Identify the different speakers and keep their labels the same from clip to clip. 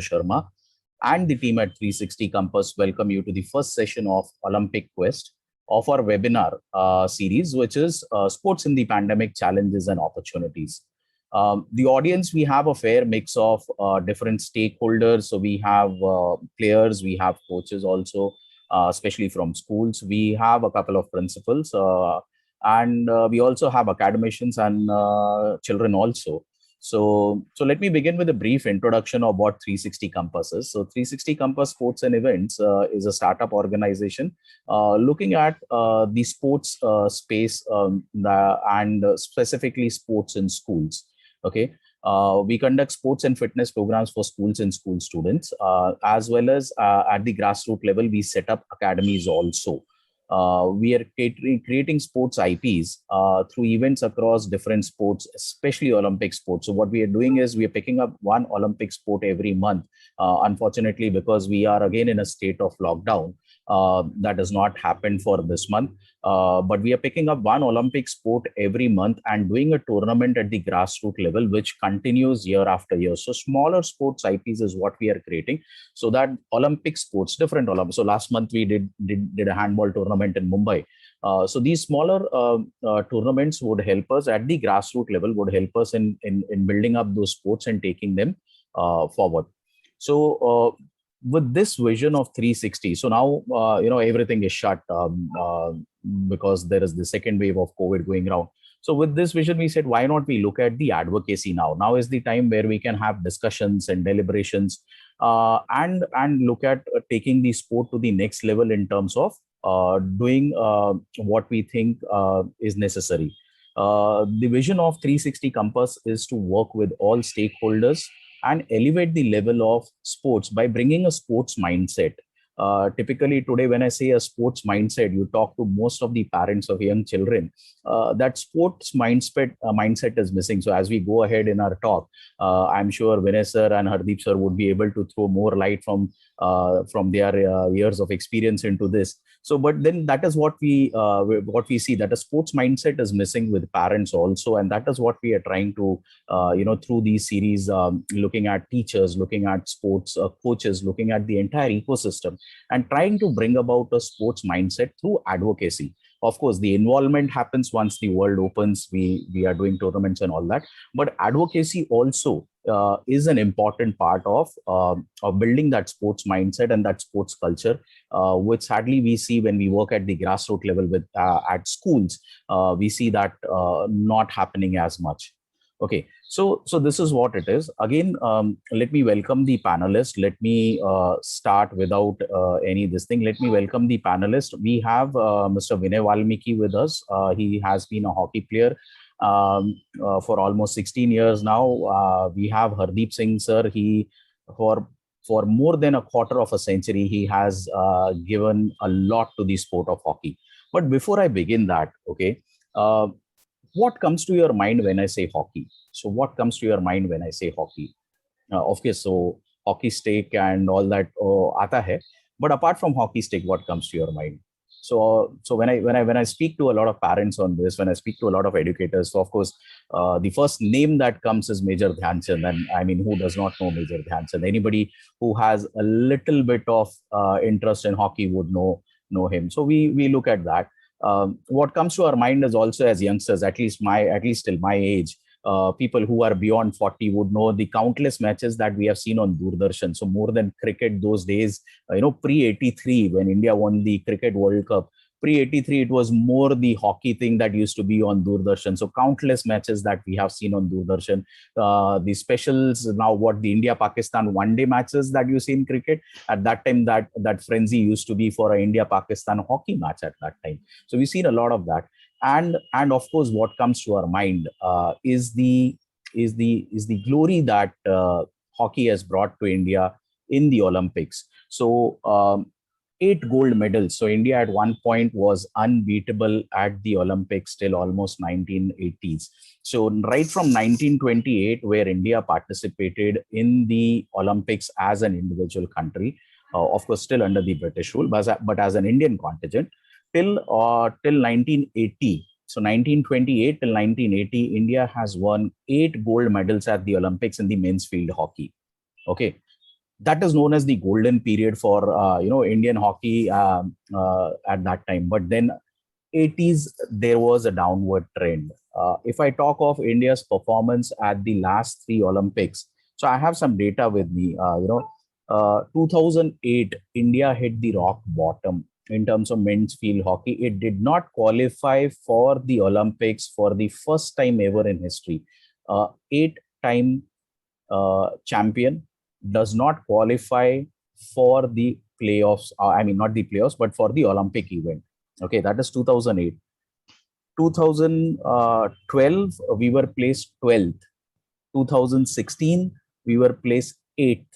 Speaker 1: Sharma and the team at 360 Compass welcome you to the first session of Olympic Quest of our webinar series, which is Sports in the Pandemic Challenges and Opportunities. The audience, we have a fair mix of different stakeholders. So we have players, we have coaches also, especially from schools. We have a couple of principals and we also have academicians and children also. So let me begin with a brief introduction of what 360 Compass is. So 360 Compass Sports and Events is a startup organization looking at the sports space and specifically sports in schools. Okay. We conduct sports and fitness programs for schools and school students, as well as at the grassroots level, we set up academies also. We are creating sports IPs through events across different sports, especially Olympic sports. So what we are doing is we are picking up one Olympic sport every month. Unfortunately, because we are again in a state of lockdown, that has not happened for this month. But we are picking up one Olympic sport every month and doing a tournament at the grassroots level, which continues year after year. So smaller sports IPs is what we are creating, so that Olympic sports, different Olympics. So last month we did a handball tournament in Mumbai. So these smaller tournaments would help us at the grassroots level, would help us in building up those sports and taking them forward. So with this vision of 360, so now everything is shut because there is the second wave of COVID going around. So with this vision, we said, why not we look at the advocacy now? Now is the time where we can have discussions and deliberations and look at taking the sport to the next level in terms of doing what we think is necessary. The vision of 360 Compass is to work with all stakeholders and elevate the level of sports by bringing a sports mindset. Typically today, when I say a sports mindset, you talk to most of the parents of young children, that sports mindset is missing. So as we go ahead in our talk, I'm sure Vinay sir and Hardeep sir would be able to throw more light from their years of experience into this. So, but then that is what we see, that a sports mindset is missing with parents also, and that is what we are trying to through these series, looking at teachers, looking at sports coaches, looking at the entire ecosystem, and trying to bring about a sports mindset through advocacy. Of course, the involvement happens once the world opens. We are doing tournaments and all that, but advocacy also is an important part of building that sports mindset and that sports culture, which sadly we see when we work at the grassroots level with at schools. We see that not happening as much. Okay, so this is what it is. Again, let me welcome the panelists. Let me start without any this thing. Let me welcome the panelists. We have Mr. Vinay Valmiki with us. He has been a hockey player for almost 16 years now. We have Hardeep Singh sir. He for more than a quarter of a century, he has given a lot to the sport of hockey. But before I begin that, okay. What comes to your mind when I say hockey? So what comes to your mind when I say hockey? Of course, so hockey stick and all that aata hai. But apart from hockey stick, what comes to your mind? So when I speak to a lot of parents on this, when I speak to a lot of educators, so of course, the first name that comes is Major Dhyan Chand. And I mean, who does not know Major Dhyan Chand? Anybody who has a little bit of interest in hockey would know him. So we look at that. What comes to our mind is also, as youngsters, at least till my age, people who are beyond 40 would know the countless matches that we have seen on Doordarshan. So more than cricket those days, pre-83, when India won the Cricket World Cup, pre-83, it was more the hockey thing that used to be on Doordarshan. So countless matches that we have seen on Doordarshan. The specials, now what the India-Pakistan one-day matches that you see in cricket, at that time, that frenzy used to be for an India-Pakistan hockey match at that time. So we've seen a lot of that. And of course, what comes to our mind is the glory that hockey has brought to India in the Olympics. So 8 gold medals. So India at one point was unbeatable at the Olympics till almost 1980s. So right from 1928, where India participated in the Olympics as an individual country, of course, still under the British rule, but as an Indian contingent, till 1980. So 1928 till 1980, India has won 8 gold medals at the Olympics in the men's field hockey. Okay. that is known as the golden period for Indian hockey at that time. But then 80s, there was a downward trend. If I talk of India's performance at the last three Olympics, so I have some data with me. 2008, India hit the rock bottom in terms of men's field hockey. It did not qualify for the Olympics for the first time ever in history. Eight-time champion does not qualify for the playoffs. I mean, not the playoffs, but for the Olympic event. Okay, that is 2008. 2012, we were placed 12th. 2016, we were placed 8th.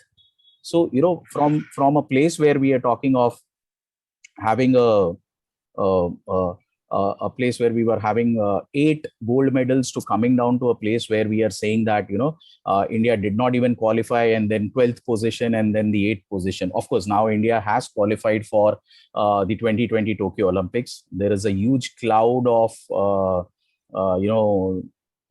Speaker 1: So, from a place where we are talking of having a place where we were having 8 gold medals to coming down to a place where we are saying that India did not even qualify, and then 12th position and then the 8th position. Of course, now India has qualified for the 2020 Tokyo Olympics. There is a huge cloud of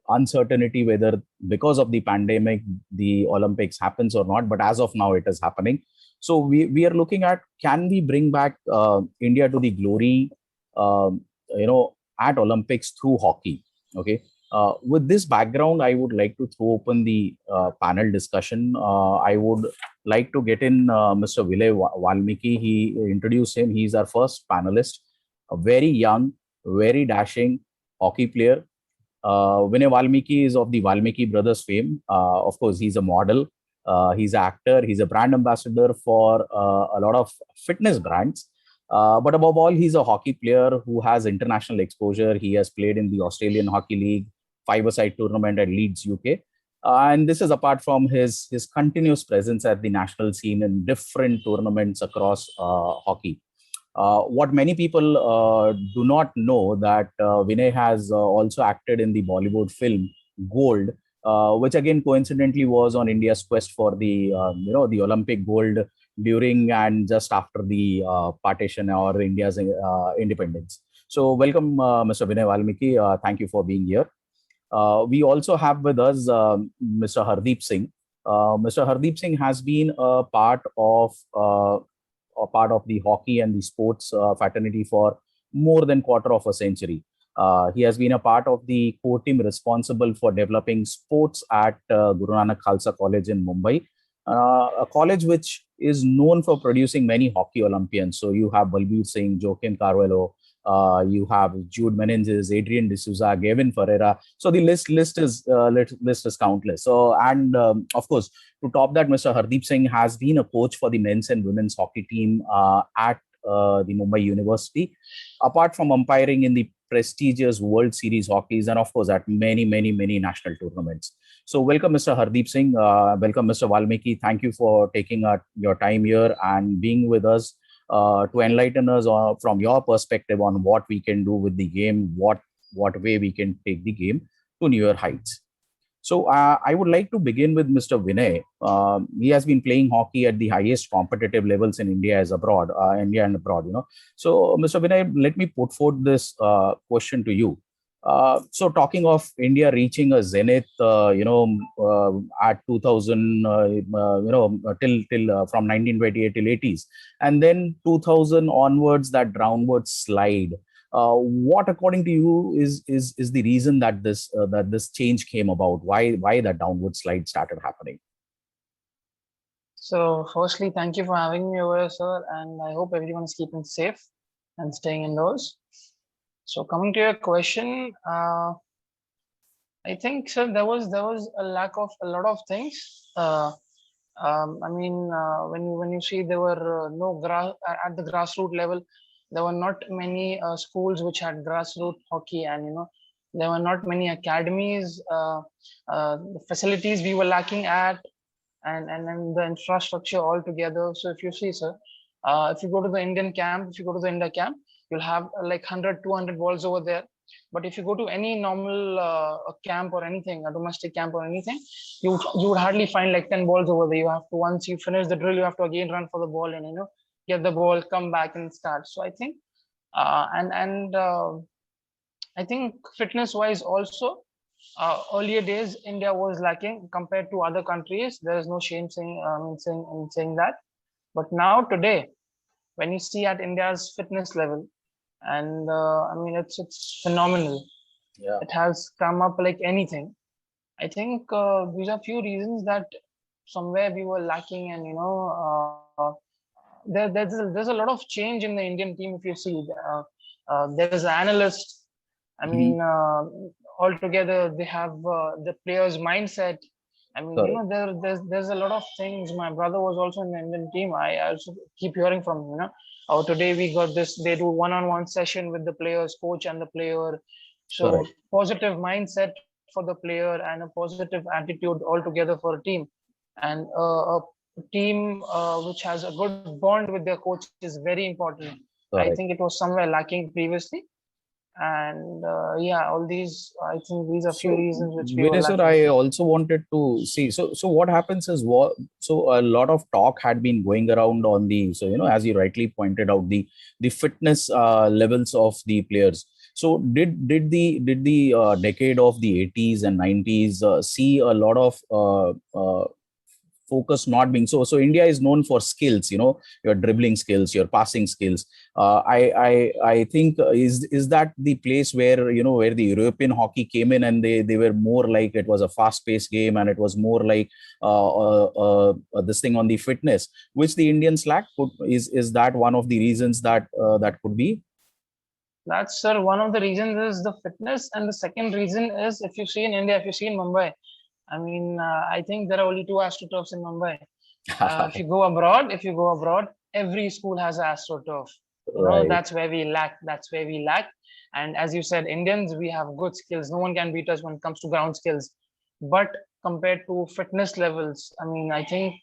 Speaker 1: uncertainty whether because of the pandemic the Olympics happens or not, but as of now it is happening. So we are looking at, can we bring back India to the glory at Olympics through hockey? Okay. With this background, I would like to throw open the panel discussion. I would like to get in Mr. Vinay Valmiki. He introduced him. He's our first panelist, a very young, very dashing hockey player. Vinay Valmiki is of the Valmiki brothers fame. Of course, he's a model. He's an actor. He's a brand ambassador for a lot of fitness brands. But above all, he's a hockey player who has international exposure. He has played in the Australian Hockey League, five-a-side tournament at Leeds, UK. And this is apart from his continuous presence at the national scene in different tournaments across hockey. What many people do not know that Vinay has also acted in the Bollywood film Gold, which again coincidentally was on India's quest for the the Olympic gold during and just after the partition or India's independence. So welcome, Mr. Vinay Valmiki. Thank you for being here. We also have with us Mr. Hardeep Singh. Mr. Hardeep Singh has been a part of the hockey and the sports fraternity for more than quarter of a century. He has been a part of the core team responsible for developing sports at Guru Nanak Khalsa College in Mumbai, a college which is known for producing many hockey Olympians. So you have Balbir Singh, Joaquin Carvalho, you have Jude Menendez, Adrian D'Souza, Gavin Ferreira. So the list is countless. So and of course, to top that, Mr. Hardeep Singh has been a coach for the men's and women's hockey team at the Mumbai University, apart from umpiring in the prestigious World Series hockeys and of course at many national tournaments. So welcome, Mr. Hardeep Singh. Welcome, Mr. Valmiki. Thank you for taking your time here and being with us to enlighten us from your perspective on what we can do with the game, what way we can take the game to newer heights. So I would like to begin with Mr. Vinay. He has been playing hockey at the highest competitive levels in India and abroad. So Mr. Vinay, let me put forth this question to you. So talking of India reaching a zenith, at 2000, till from 1928 till 80s, and then 2000 onwards, that downward slide. What, according to you, is the reason that this change came about? Why that downward slide started happening?
Speaker 2: So, firstly, thank you for having me over, sir, and I hope everyone is keeping safe and staying indoors. So, coming to your question, I think, sir, there was a lack of a lot of things. When you see there were no grass at the grassroots level, there were not many schools which had grassroots hockey, and there were not many academies. The facilities we were lacking at, and the infrastructure altogether. So if you see, sir, if you go to the Indian camp, if you go to the India camp, you'll have like 100, 200 balls over there. But if you go to any normal camp or anything, a domestic camp or anything, you would hardly find like 10 balls over there. You have to, once you finish the drill, you have to again run for the ball and get the ball, come back and start. So I think, I think fitness wise also, earlier days, India was lacking compared to other countries. There is no shame saying that. But now today, when you see at India's fitness level, and I mean it's phenomenal.
Speaker 1: Yeah.
Speaker 2: It has come up like anything. I think these are few reasons that somewhere we were lacking, and there's a lot of change in the Indian team. If you see, there is an analyst. I
Speaker 1: Mhm.
Speaker 2: mean, altogether they have the players' mindset. I mean,
Speaker 1: Correct.
Speaker 2: there's a lot of things. My brother was also in the Indian team. I also keep hearing from him. Oh, today we got this. They do one-on-one session with the players, coach and the player. So
Speaker 1: Correct.
Speaker 2: positive mindset for the player and a positive attitude altogether for a team, and a team which has a good bond with their coach is very important. I think it
Speaker 1: Correct.
Speaker 2: was somewhere lacking previously, and yeah, all these, I think these are few
Speaker 1: So,
Speaker 2: reasons which we were
Speaker 1: Vinay sir,
Speaker 2: lacking.
Speaker 1: I also wanted to see. So what happens is what? So a lot of talk had been going around on the. So as you rightly pointed out, the fitness levels of the players. So did the decade of the 80s and 90s see a lot of focus not being so India is known for skills, your dribbling skills, your passing skills. I think is that the place where where the European hockey came in, and they were more like it was a fast paced game, and it was more like this thing on the fitness which the Indians lack. Is that one of the reasons that that could be?
Speaker 2: That's, sir, one of the reasons is the fitness, and the second reason is, if you see in India, if you see in Mumbai, I mean, I think there are only two AstroTurfs in Mumbai. If you go abroad, every school has an AstroTurf.
Speaker 1: Right.
Speaker 2: That's where we lack. That's where we lack. And as you said, Indians, we have good skills. No one can beat us when it comes to ground skills. But compared to fitness levels, I mean, I think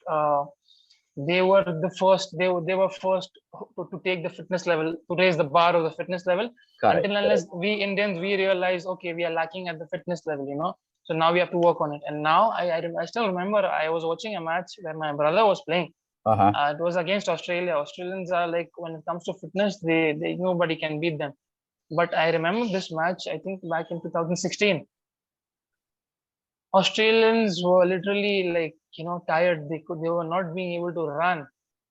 Speaker 2: they were the first. They were first to take the fitness level, to raise the bar of the fitness level.
Speaker 1: Correct.
Speaker 2: Until unless we Indians, we realize, okay, we are lacking at the fitness level. So now we have to work on it. And now I still remember I was watching a match where my brother was playing.
Speaker 1: Uh-huh.
Speaker 2: It was against Australia. Australians are like, when it comes to fitness, they nobody can beat them. But I remember this match, I think back in 2016. Australians were literally like, tired. They were not being able to run.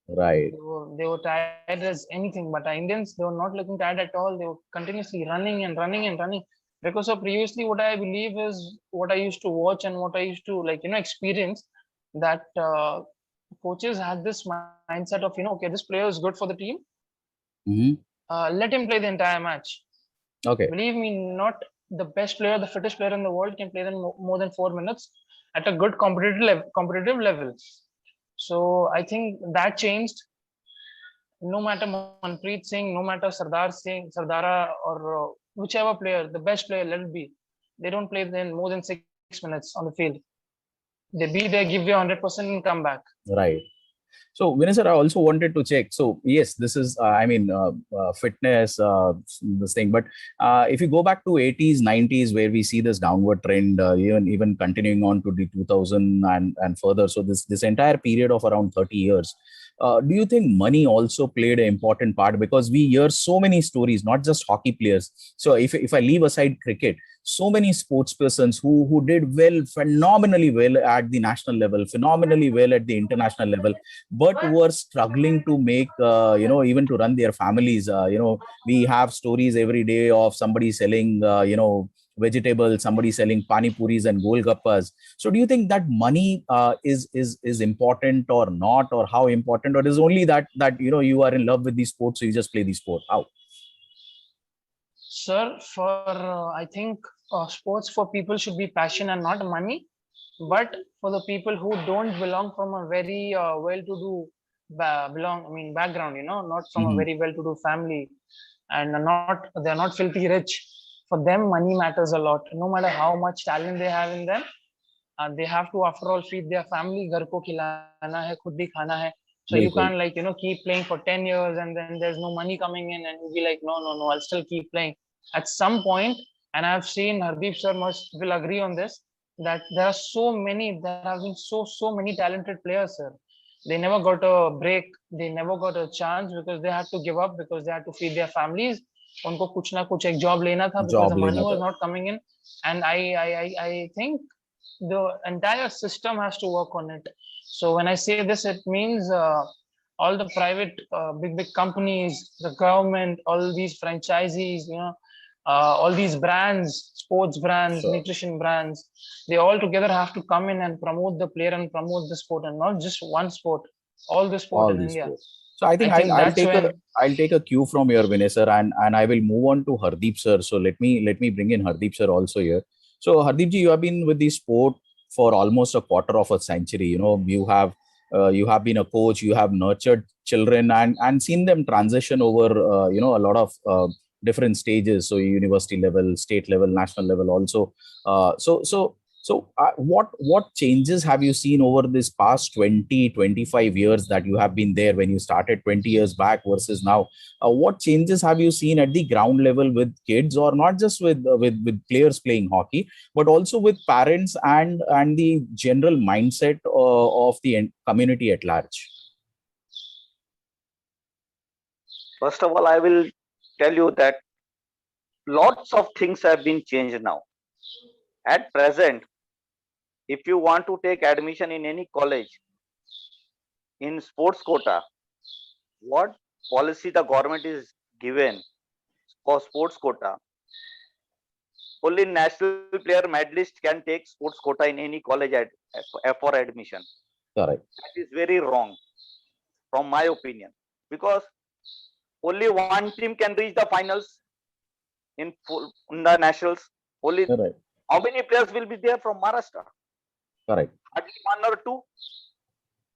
Speaker 1: Right.
Speaker 2: They were tired as anything. But our Indians, they were not looking tired at all. They were continuously running and running and running. Because of previously, what I believe is what I used to watch and what I used to experience, that coaches had this mindset of, okay, this player is good for the team.
Speaker 1: Hmm.
Speaker 2: Let him play the entire match.
Speaker 1: Okay.
Speaker 2: Believe me, not the best player, the fittest player in the world can play them more than 4 minutes at a good competitive level. So I think that changed. No matter Manpreet Singh, no matter Sardar Singh, Sardara, or whichever player, the best player, let it be. They don't play then more than 6 minutes on the field. They be there, give you 100% and come back.
Speaker 1: Right. So, Vinay sir, I also wanted to check. So, yes, this is, fitness, this thing. But if you go back to 80s, 90s, where we see this downward trend, even continuing on to the 2000 and further. So, this entire period of around 30 years, do you think money also played an important part? Because we hear so many stories, not just hockey players. So, if I leave aside cricket, so many sports persons who did well, phenomenally well at the national level, phenomenally well at the international level, but were struggling to make even to run their families. We have stories every day of somebody selling vegetables, somebody selling pani puris and golgappas. So do you think that money is important or not, or how important, or is only that you are in love with the sport, so you just play the sport? How?
Speaker 2: Sir, I think sports for people should be passion and not money. But for the people who don't belong from a very well-to-do background, not from a
Speaker 1: Hmm.
Speaker 2: very well-to-do family, and they're not filthy rich. For them, money matters a lot. No matter how much talent they have in them, they have to, after all, feed their family. घर को खिलाना है, खुद भी खाना है. So you can't
Speaker 1: Bilkul.
Speaker 2: keep playing for 10 years and then there's no money coming in and you'll be like, no, no, no, I'll still keep playing. At some point, and I've seen Hardeep sir must will agree on this, that there have been so many talented players, sir. They never got a break. They never got a chance because they had to give up because they had to feed their families. उनको कुछ ना कुछ एक job लेना था, because
Speaker 1: Job
Speaker 2: the money
Speaker 1: लेना
Speaker 2: was
Speaker 1: था.
Speaker 2: not coming in. And I think the entire system has to work on it. So when I say this, it means all the private big companies, the government, all these franchisees, all these brands, sports brands,
Speaker 1: Sure.
Speaker 2: nutrition brands, they all together have to come in and promote the player and promote the sport, and not just one sport, all the sport
Speaker 1: All
Speaker 2: in
Speaker 1: these
Speaker 2: India.
Speaker 1: sports. So I think
Speaker 2: I think
Speaker 1: I'll
Speaker 2: that's
Speaker 1: take a
Speaker 2: when
Speaker 1: I'll take a cue from your Vinay sir, and I will move on to Hardeep sir. So let me bring in Hardeep sir also here. So Hardeep ji, you have been with the sport for almost a quarter of a century. You have been a coach. You have nurtured children and seen them transition over a lot of different stages. So university level, state level, national level also. What changes have you seen over this past 20-25 years that you have been there when you started 20 years back versus now? What changes have you seen at the ground level with kids, or not just with players playing hockey, but also with parents and the general mindset of the community at large?
Speaker 3: First of all, I will tell you that lots of things have been changed now. At present, if you want to take admission in any college in sports quota, what policy the government is given for sports quota, only national player medalist can take sports quota in any college for admission.
Speaker 1: Correct.
Speaker 3: That is very wrong from my opinion, because only one team can reach the finals in the nationals. Only
Speaker 1: Correct.
Speaker 3: how many players will be there from Maharashtra?
Speaker 1: Correct.
Speaker 3: Hardly one or two.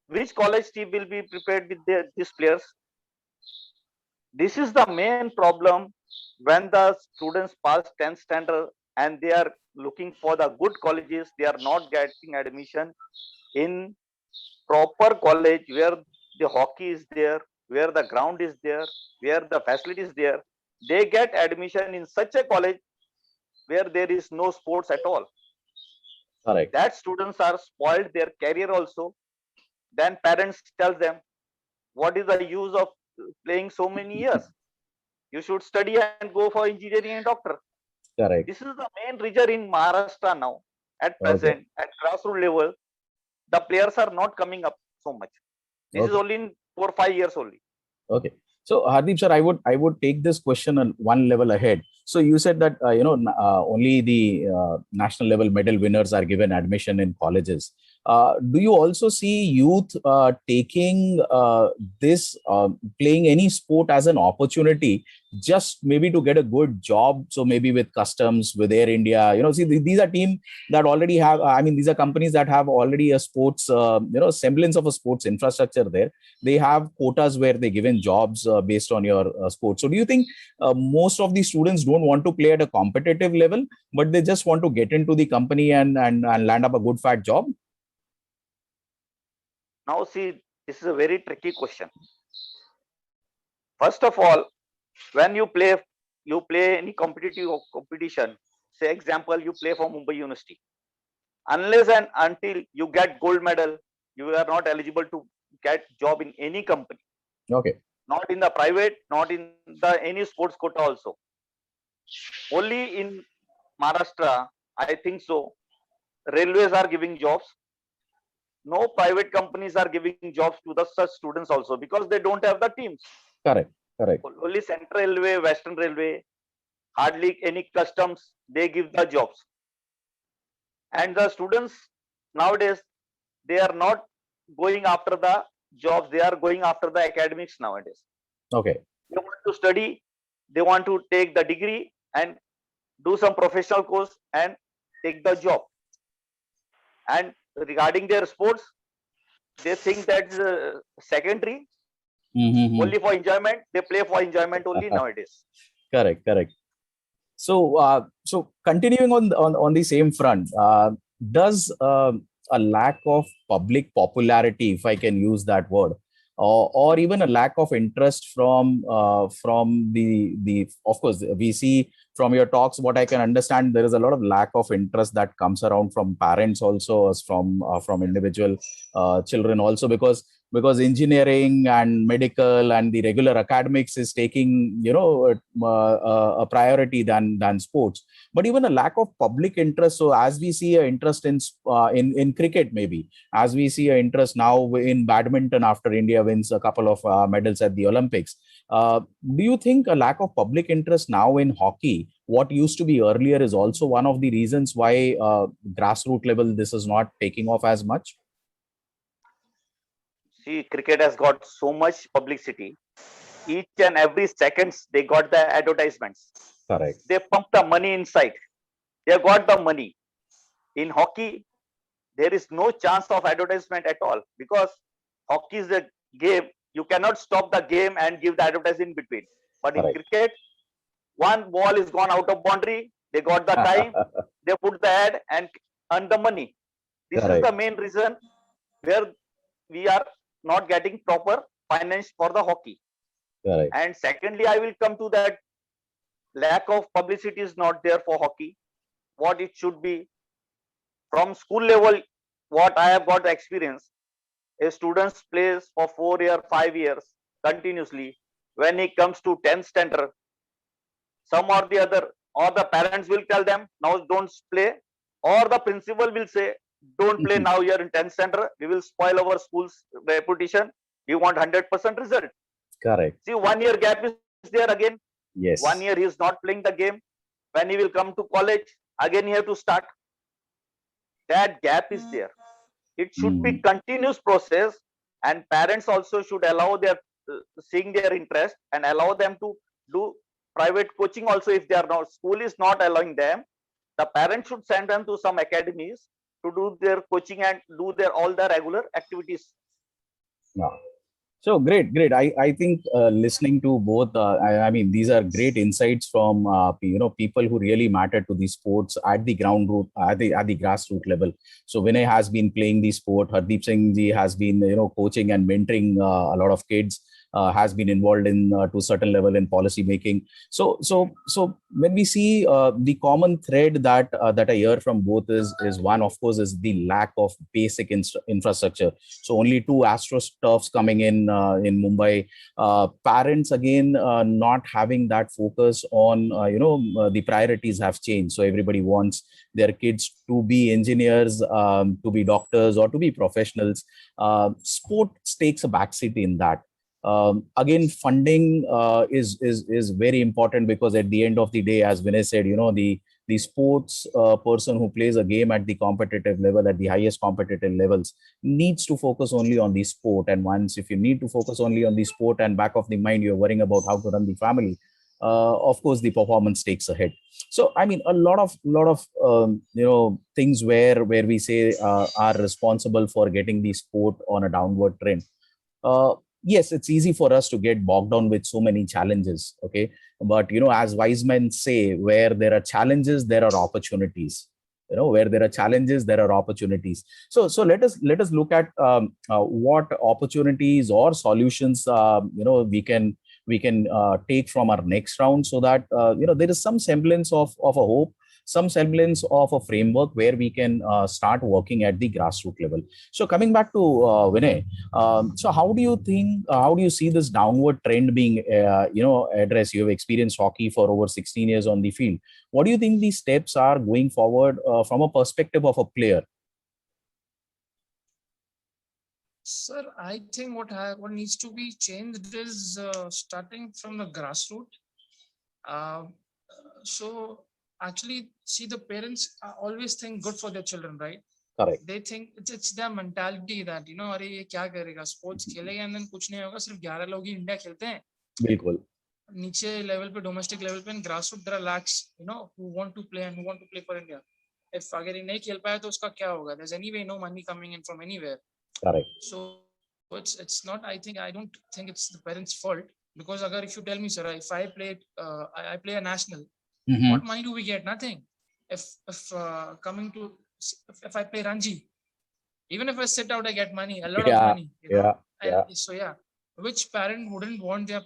Speaker 3: Which college team will be prepared with these players? This is the main problem when the students pass 10th standard and they are looking for the good colleges. They are not getting admission in proper college where the hockey is there, where the ground is there, where the facility is there. They get admission in such a college where there is no sports at all.
Speaker 1: Correct.
Speaker 3: That students are spoiled their career also. Then parents tell them, what is the use of playing so many years? You should study and go for engineering and doctor.
Speaker 1: Correct.
Speaker 3: This is the main reason in Maharashtra now. At present,
Speaker 1: Okay.
Speaker 3: at grassroots level, the players are not coming up so much. This is
Speaker 1: Okay.
Speaker 3: only in 4 or 5 years only.
Speaker 1: Okay. So Hardeep sir, I would take this question one level ahead. So you said that only the national level medal winners are given admission in colleges. Do you also see youth taking this playing any sport as an opportunity, just maybe to get a good job? So maybe with customs, with Air India, see these are teams that already have. I mean, these are companies that have already a sports, semblance of a sports infrastructure there. They have quotas where they given jobs based on your sport. So do you think most of these students don't want to play at a competitive level, but they just want to get into the company and land up a good fat job?
Speaker 3: Now see, this is a very tricky question. First of all, when you play any competitive competition. Say example, you play for Mumbai University. Unless and until you get gold medal, you are not eligible to get job in any company.
Speaker 1: Okay.
Speaker 3: Not in the private, not in the any sports quota also. Only in Maharashtra, I think so. Railways are giving jobs. No private companies are giving jobs to the such students also, because they don't have the teams.
Speaker 1: Correct. Correct.
Speaker 3: Only Central Railway, Western Railway, hardly any customs, they give the jobs. And the students nowadays, they are not going after the jobs, they are going after the academics nowadays.
Speaker 1: Okay.
Speaker 3: They want to study, they want to take the degree and do some professional course and take the job. And regarding their sports, they think that's secondary,
Speaker 1: Mm-hmm.
Speaker 3: only for enjoyment. They play for enjoyment only nowadays.
Speaker 1: Correct. Correct. So, continuing on the same front, does a lack of public popularity, if I can use that word, or even a lack of interest from the of course we see from your talks, what I can understand, there is a lot of lack of interest that comes around from parents also, as from individual children also, because because engineering and medical and the regular academics is taking, a priority than sports. But even a lack of public interest. So as we see an interest in cricket, maybe as we see an interest now in badminton after India wins a couple of medals at the Olympics. Do you think a lack of public interest now in hockey, what used to be earlier, is also one of the reasons why grassroots level this is not taking off as much?
Speaker 3: See, cricket has got so much publicity. Each and every seconds they got the advertisements.
Speaker 1: Correct.
Speaker 3: They pump the money inside. They got the money. In hockey, there is no chance of advertisement at all, because hockey is a game. You cannot stop the game and give the advertising in between. But in
Speaker 1: Correct.
Speaker 3: cricket, one ball is gone out of boundary. They got the time. They put the ad and earn the money. This is
Speaker 1: Correct.
Speaker 3: the main reason where we are not getting proper finance for the hockey.
Speaker 1: Correct.
Speaker 3: And secondly, I will come to that lack of publicity is not there for hockey. What it should be from school level, what I have got experience, a student plays for 4 years, 5 years continuously. When he comes to 10th standard, some or the other, or the parents will tell them, now don't play, or the principal will say, don't play now, you're in 10th standard, we will spoil our school's reputation. We want 100% result.
Speaker 1: Correct.
Speaker 3: See, 1 year gap is there again.
Speaker 1: Yes.
Speaker 3: 1 year he is not playing the game. When he will come to college, again he have to start. That gap is there. It should be continuous process, and parents also should allow their seeing their interest and allow them to do private coaching also. If they are not, school is not allowing them, the parents should send them to some academies to do their coaching and do their all the regular activities.
Speaker 1: Yeah. So great. I think listening to both, I mean, these are great insights from people who really matter to the sports at the ground root, at the grassroots level. So Vinay has been playing the sport. Hardeep Singh ji has been coaching and mentoring a lot of kids. Has been involved in to a certain level in policy making. So when we see the common thread that I hear from both is one, of course, is the lack of basic infrastructure. So only 2 Astro turfs coming in Mumbai. Parents again not having that focus on the priorities have changed. So everybody wants their kids to be engineers, to be doctors, or to be professionals. Sports takes a backseat in that. Again, funding is very important, because at the end of the day, as Vinay said, the sports person who plays a game at the competitive level, at the highest competitive levels, needs to focus only on the sport. And once, if you need to focus only on the sport and back of the mind, you're worrying about how to run the family, of course, the performance takes a hit. So, I mean, a lot of things where we say are responsible for getting the sport on a downward trend. Yes, it's easy for us to get bogged down with so many challenges. Okay. But, as wise men say, where there are challenges, there are opportunities. Where there are challenges, there are opportunities. So let us look at what opportunities or solutions, we can take from our next round, so that, there is some semblance of a hope, some semblance of a framework where we can start working at the grassroots level. So coming back to Vinay, so how do you see this downward trend being, addressed? You have experienced hockey for over 16 years on the field. What do you think these steps are going forward from a perspective of a player?
Speaker 4: Sir, I think what needs to be changed is starting from the grassroots. So actually, see, the parents always think good for their children, right?
Speaker 1: Correct.
Speaker 4: They think it's their mentality that अरे ये क्या करेगा, sports खेलेगा and then कुछ नहीं होगा, सिर्फ 11 लोग ही इंडिया खेलते हैं.
Speaker 1: बिल्कुल.
Speaker 4: नीचे level पे, domestic level पे, grassroots there are lakhs, who want to play and who want to play for India. If अगर ये नहीं खेल पाया तो उसका क्या होगा? There's anyway no money coming in from anywhere.
Speaker 1: Correct.
Speaker 4: So it's not. I don't think it's the parents' fault, because if you tell me, sir, if I played, I play a national. Mm-hmm. What money do we get? Nothing. If I play Ranji, even if I sit out, I get money, a lot of money. So which parent wouldn't want their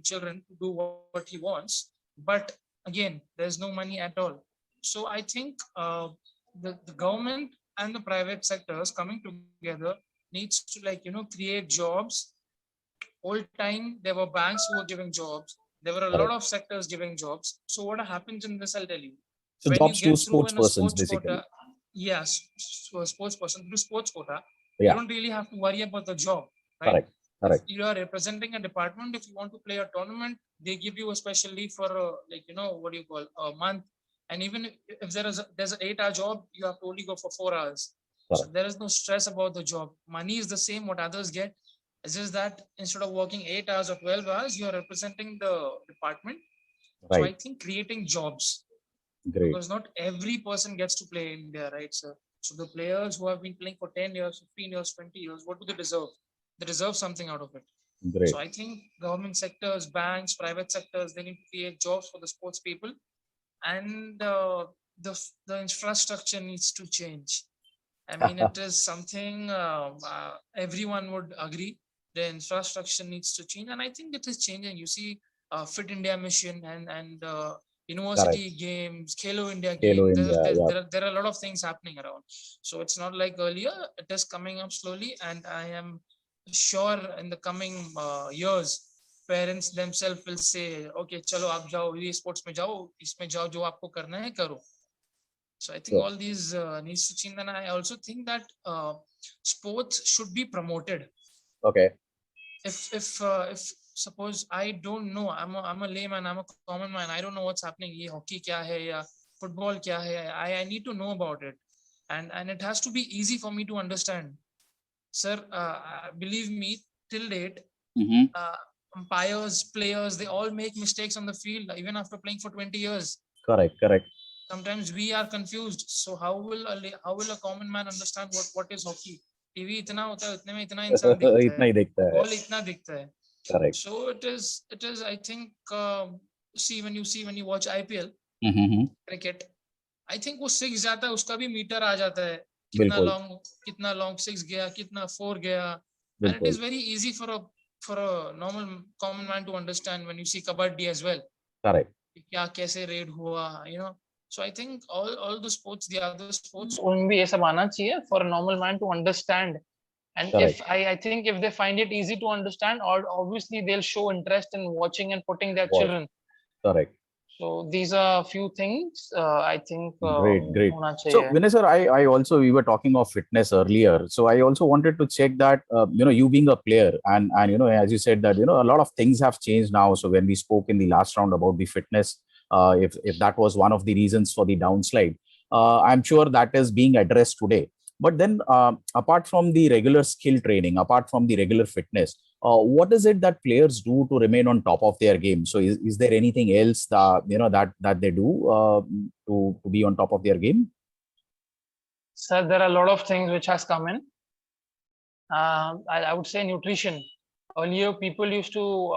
Speaker 4: children to do what he wants? But again, there's no money at all. So I think the government and the private sectors coming together needs to create jobs. Old time, there were banks who were giving jobs. There were a lot of sectors giving jobs. So what happens in this, I'll tell you.
Speaker 1: So
Speaker 4: when
Speaker 1: jobs
Speaker 4: you get
Speaker 1: to
Speaker 4: through
Speaker 1: sports
Speaker 4: in a
Speaker 1: persons,
Speaker 4: sports
Speaker 1: basically.
Speaker 4: quota, yes, so a sports person through sports quota,
Speaker 1: Yeah.
Speaker 4: you don't really have to worry about the job, right?
Speaker 1: Correct. Correct.
Speaker 4: If you are representing a department, if you want to play a tournament, they give you a special leave for what do you call, a month. And even if there's an 8-hour job, you have to only go for 4 hours. So there is no stress about the job. Money is the same what others get. It's just that instead of working 8 hours or 12 hours, you are representing the department.
Speaker 1: Right.
Speaker 4: So I think creating jobs.
Speaker 1: Great.
Speaker 4: Because not every person gets to play in India, right, sir? So the players who have been playing for 10 years, 15 years, 20 years, what do they deserve? They deserve something out of it.
Speaker 1: Great.
Speaker 4: So I think government sectors, banks, private sectors, they need to create jobs for the sports people. And the infrastructure needs to change. I mean, it is something everyone would agree. The infrastructure needs to change. And I think it is changing. You see Fit India Mission and university games, Khelo India games. There are a lot of things happening around. So it's not like earlier. It is coming up slowly. And I am sure in the coming years, parents themselves will say, okay, chalo, aap jao, ye sports mein jao, isme jao, jo aapko karna hai, karo. So I think all these needs to change. And I also think that sports should be promoted.
Speaker 1: Okay.
Speaker 4: If suppose I don't know, I'm a layman, I'm a common man, I don't know what's happening. Ye hockey kya hai, ya football kya hai, I need to know about it. And it has to be easy for me to understand. Sir, believe me, till date, umpires, players, they all make mistakes on the field, even after playing for 20 years.
Speaker 1: Correct.
Speaker 4: Sometimes we are confused. So how will a common man understand what is hockey? TV itna hota hai, utne mein itna insan dikhta hai.
Speaker 1: Itna hi dikhta hai.
Speaker 4: Ball itna dikhta hai.
Speaker 1: Correct.
Speaker 4: So it is. I think when you watch IPL cricket, I think वो 6 जाता है, उसका भी metre आ जाता है. कितना long 6 गया, कितना 4 गया. And it is very easy for a normal common man to understand when you see kabaddi as well.
Speaker 1: Correct.
Speaker 4: क्या कैसे raid हुआ, So I think all the sports, the other sports, उनमें भी ये सब आना चाहिए for a normal man to understand. And if I think if they find it easy to understand, or obviously they'll show interest in watching and putting their children.
Speaker 1: Correct.
Speaker 4: So these are a few things I think.
Speaker 1: Great. So Vinay sir, I also, we were talking of fitness earlier. So I also wanted to check that you being a player and as you said that a lot of things have changed now. So when we spoke in the last round about the fitness, if that was one of the reasons for the downslide, I'm sure that is being addressed today. But then apart from the regular skill training, apart from the regular fitness, what is it that players do to remain on top of their game? So is there anything else that they do to be on top of their game?
Speaker 2: Sir, there are a lot of things which has come in. I would say nutrition. Earlier, people used to,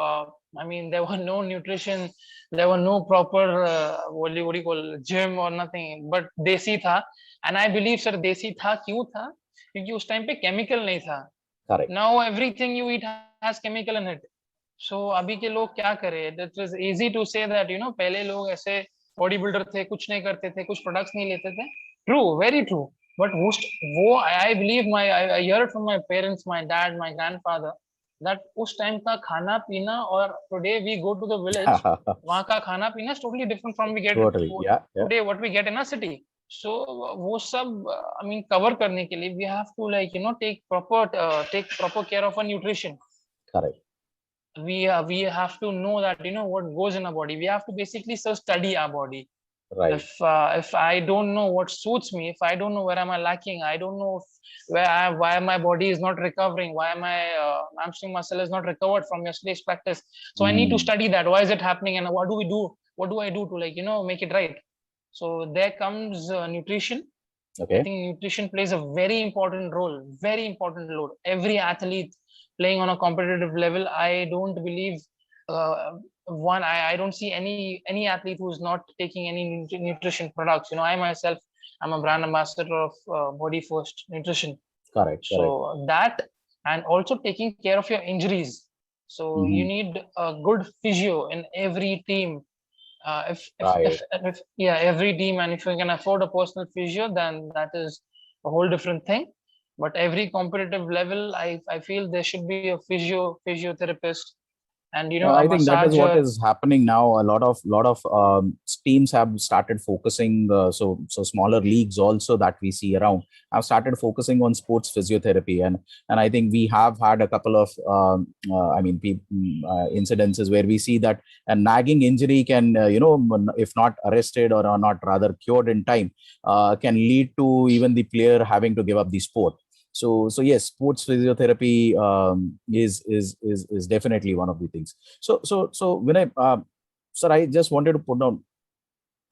Speaker 2: there were no nutrition, there were no proper, what do you call, gym or nothing, but desi tha. And I believe, sir, desi tha, kyun tha? Because उस time पे chemical नहीं था.
Speaker 1: Correct.
Speaker 2: Now everything you eat has chemical in it. So अभी के लोग क्या करे? It is easy to say that, पहले लोग ऐसे bodybuilder थे, कुछ नहीं करते थे, कुछ products नहीं लेते थे. True, very true. But I believe I hear it from my parents, my dad, my grandfather, that उस time का खाना पीना और today we go to the village, वहाँ का खाना पीना is totally different from today what we get in a city. So वो सब cover करने के लिए we have to take proper care of our nutrition.
Speaker 1: Correct.
Speaker 2: We have to know that what goes in our body. We have to basically study our body.
Speaker 1: Right.
Speaker 2: If I don't know what suits me, if I don't know where am I lacking, I don't know why my body is not recovering, why my hamstring muscle is not recovered from yesterday's practice. So I need to study that. Why is it happening, and what do we do? What do I do to make it right? So there comes nutrition.
Speaker 1: Okay.
Speaker 2: I think nutrition plays a very important role. Every athlete playing on a competitive level, I don't believe I don't see any athlete who's not taking any nutrition products. I myself, I'm a brand ambassador of Body First Nutrition.
Speaker 1: Correct.
Speaker 2: So that, and also taking care of your injuries. So you need a good physio in every team. Every team, and if you can afford a personal physio, then that is a whole different thing. But every competitive level, I feel there should be a physiotherapist, and a
Speaker 1: I think that is what
Speaker 2: massager.
Speaker 1: is happening now. A lot of teams have started focusing. So smaller leagues also that we see around have started focusing on sports physiotherapy, and I think we have had a couple of incidences where we see that a nagging injury can if not arrested or not rather cured in time, can lead to even the player having to give up the sport. So yes, sports physiotherapy is definitely one of the things. So when sir, I just wanted to put down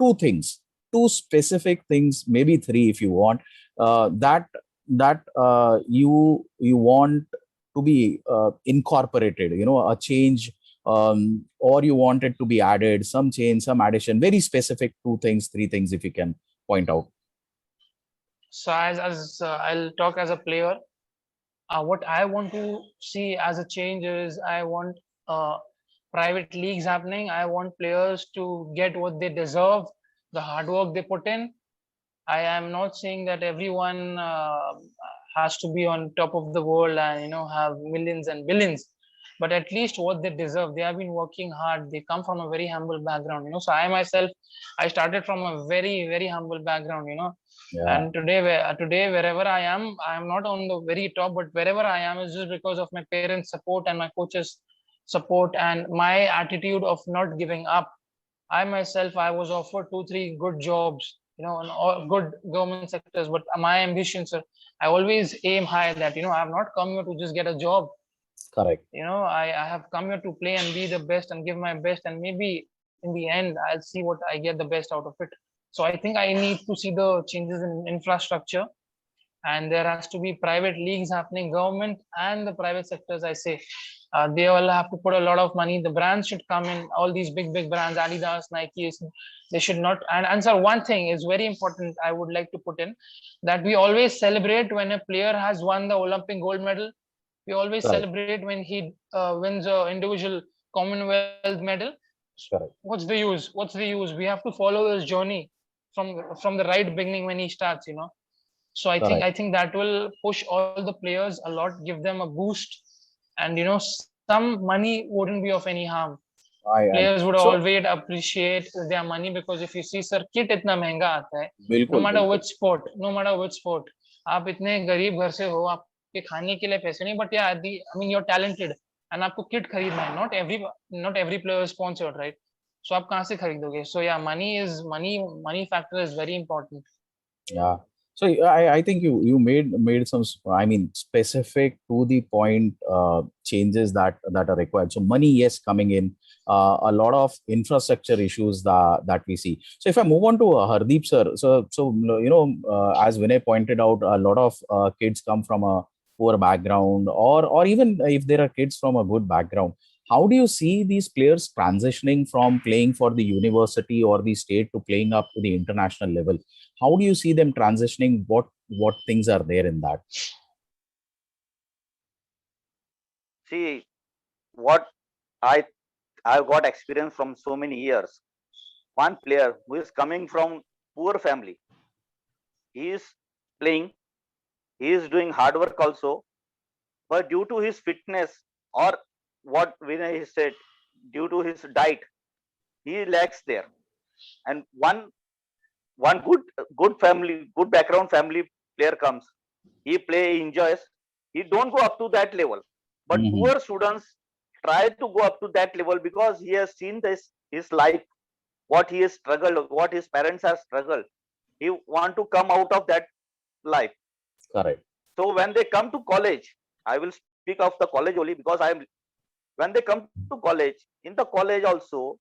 Speaker 1: two things, two specific things, maybe three if you want, that you want to be incorporated, a change, or you want it to be added, some change, some addition, very specific two things, three things if you can point out.
Speaker 2: So I'll talk as a player. What I want to see as a change is I want private leagues happening. I want players to get what they deserve, the hard work they put in. I am not saying that everyone has to be on top of the world and have millions and billions, but at least what they deserve. They have been working hard. They come from a very humble background. So I myself, I started from a very very humble background.
Speaker 1: Yeah.
Speaker 2: And today wherever I am not on the very top, but wherever I am is just because of my parents' support and my coaches' support and my attitude of not giving up. I myself, I was offered 2-3 good jobs, in all good government sectors, but my ambition, sir, I always aim high that, I have not come here to just get a job.
Speaker 1: Correct.
Speaker 2: I have come here to play and be the best and give my best, and maybe in the end, I'll see what I get the best out of it. So I think I need to see the changes in infrastructure, and there has to be private leagues happening, government and the private sectors. I say they all have to put a lot of money. The brands should come in, all these big brands, Adidas, Nike. They should not. And sir, one thing is very important I would like to put in, that we always celebrate when a player has won the Olympic gold medal. We always
Speaker 1: Correct.
Speaker 2: celebrate when he wins an individual Commonwealth medal.
Speaker 1: Correct.
Speaker 2: What's the use? We have to follow his journey from the right beginning when he starts. So
Speaker 1: Correct.
Speaker 2: I think that will push all the players a lot, give them a boost, and some money wouldn't be of any harm. Players would always appreciate their money, because if you see, sir, kit itna महंगा आता है. No matter which sport, आप इतने गरीब घर से हो, आपके खाने के लिए पैसे नहीं, but yeah, I mean you're talented and आपको kit खरीदना है. Not every player is sponsored, right? So आप कहाँ से खरीदोगे? So yeah, money factor is very important.
Speaker 1: Yeah. So I think you made some, I mean, specific to the point changes that are required. So money, yes, coming in, a lot of infrastructure issues that we see. So if I move on to Hardeep sir, so as Vinay pointed out, a lot of kids come from a poor background, or even if there are kids from a good background. How do you see these players transitioning from playing for the university or the state to playing up to the international level? How do you see them transitioning? What things are there in that?
Speaker 3: See, what I've got experience from so many years. One player who is coming from poor family, he is playing, he is doing hard work also, but due to his fitness, or what Vinay said, due to his diet, he lacks there. And one good family, good background family player comes, he play, he enjoys, he don't go up to that level. But poor students try to go up to that level because he has seen his life, what he has struggled, what his parents have struggled. He want to come out of that life.
Speaker 1: Correct.
Speaker 3: So when they come to college, I will speak of the college only, because when they come to college, in the college also,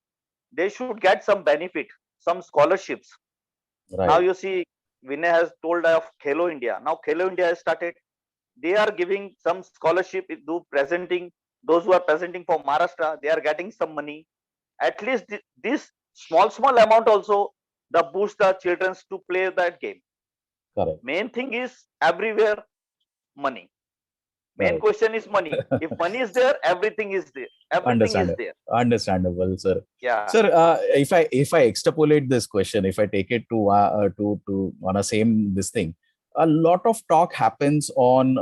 Speaker 3: they should get some benefit, some scholarships. Right. Now you see, Vinay has told of Khelo India. Now Khelo India has started. They are giving some scholarship, those who are presenting for Maharashtra, they are getting some money. At least this small amount also, the boost the children to play that game.
Speaker 1: Correct.
Speaker 3: Main thing is everywhere money. Main question is money. If money is there, everything is there. Everything is there.
Speaker 1: Understandable, sir.
Speaker 3: Yeah.
Speaker 1: Sir, if I extrapolate this question, if I take it to on a same this thing, a lot of talk happens on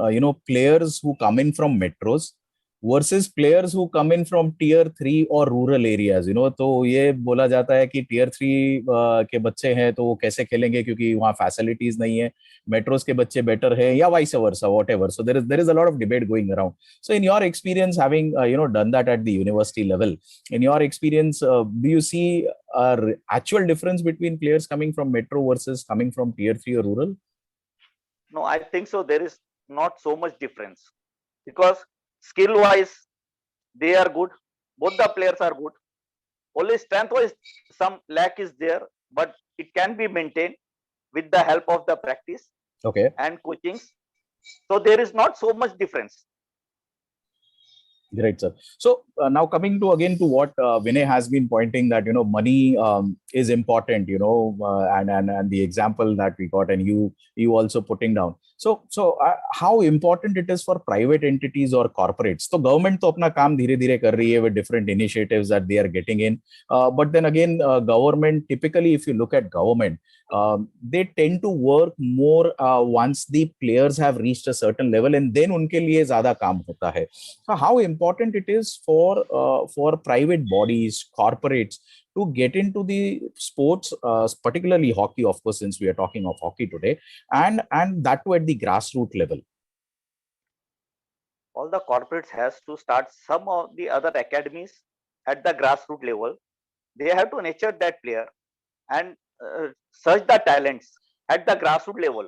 Speaker 1: players who come in from metros versus players who come in from tier 3 और rural areas, तो ये बोला जाता है कि tier 3 के बच्चे हैं तो वो कैसे खेलेंगे क्योंकि वहाँ facilities नहीं है, metros के बच्चे better है या vice versa, whatever. So there is a lot of debate going around. So in your experience, having done that at the university level, in your experience, do you see actual difference between players coming from metro versus coming from tier 3 or rural?
Speaker 3: No, I think so. There is not so much difference because skill wise, they are good. Both the players are good. Only strength wise, some lack is there, but it can be maintained with the help of the practice and coachings. So there is not so much difference.
Speaker 1: Great, sir. So now coming to again to what Vinay has been pointing that money is important, and the example that we got, and you also putting down. So how important it is for private entities or corporates? So government to apna kaam dheere dheere kar rahi hai with different initiatives that they are getting in. But then again, government typically, if you look at government, they tend to work more once the players have reached a certain level, and then unke liye zyada kaam hota hai. So how important it is for private bodies, corporates to get into the sports, particularly hockey, of course, since we are talking of hockey today, and that too at the grassroots level.
Speaker 3: All the corporates has to start some of the other academies at the grassroots level. They have to nurture that player and search the talents at the grassroots level,